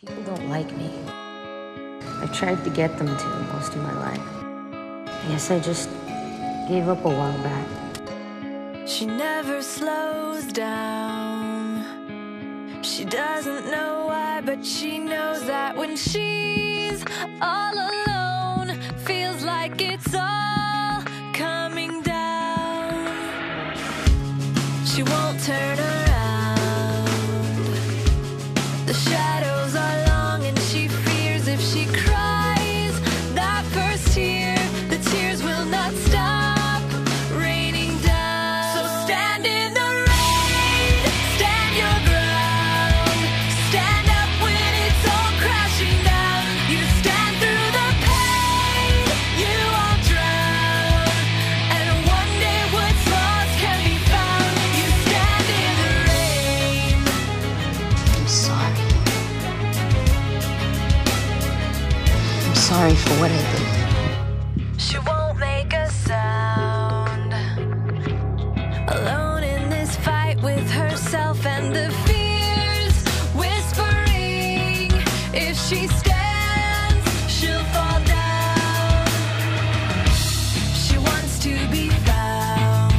People don't like me. I've tried to get them to most of my life. I guess I just gave up a while back. She never slows down. She doesn't know why, but she knows that when she's all alone, feels like it's all coming down. She won't turn around. The shadows are long and she fears if she cries that first tear, the tears will not stop raining down. So stand in the rain, stand your ground, stand up when it's all crashing down. You stand through the pain, you won't drown, and one day what's lost can be found. You stand in the rain. I'm sorry. I'm sorry for what I did. She won't make a sound, alone in this fight with herself and the fears whispering. If she stands, she'll fall down. She wants to be found.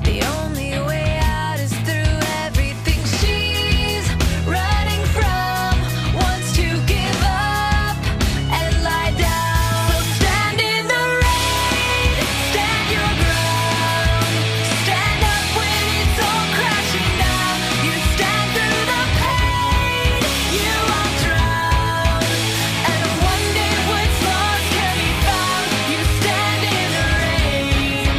The only way out is through everything she's running from. Wants to give up and lie down. So stand in the rain, stand your ground, stand up when it's all crashing down. You stand through the pain, you won't drown, and one day what's lost can be found. You stand in the rain.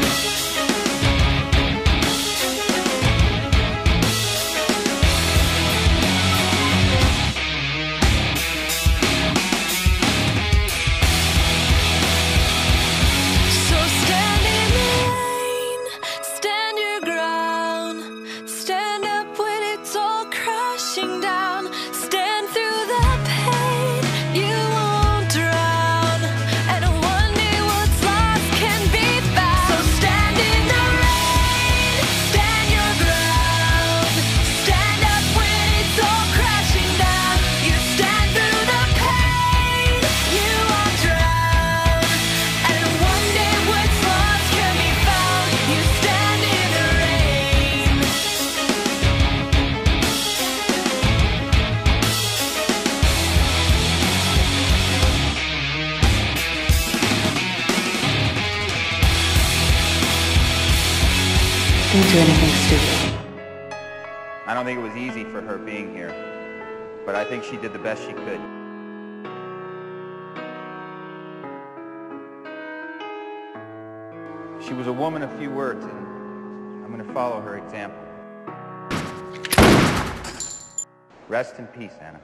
So stand in the rain, stand your ground, stand up when it's all crashing down, stand through the pain, you won't drown, and one day what's lost can be found. So stand in the rain, stand your ground, stand up when it's all crashing down. You stand through the pain, you won't drown, and one day what's lost can be found. You stand in the rain. Didn't do anything stupid. I don't think it was easy for her being here, but I think she did the best she could. She was a woman of few words, and I'm going to follow her example. Rest in peace, Anna.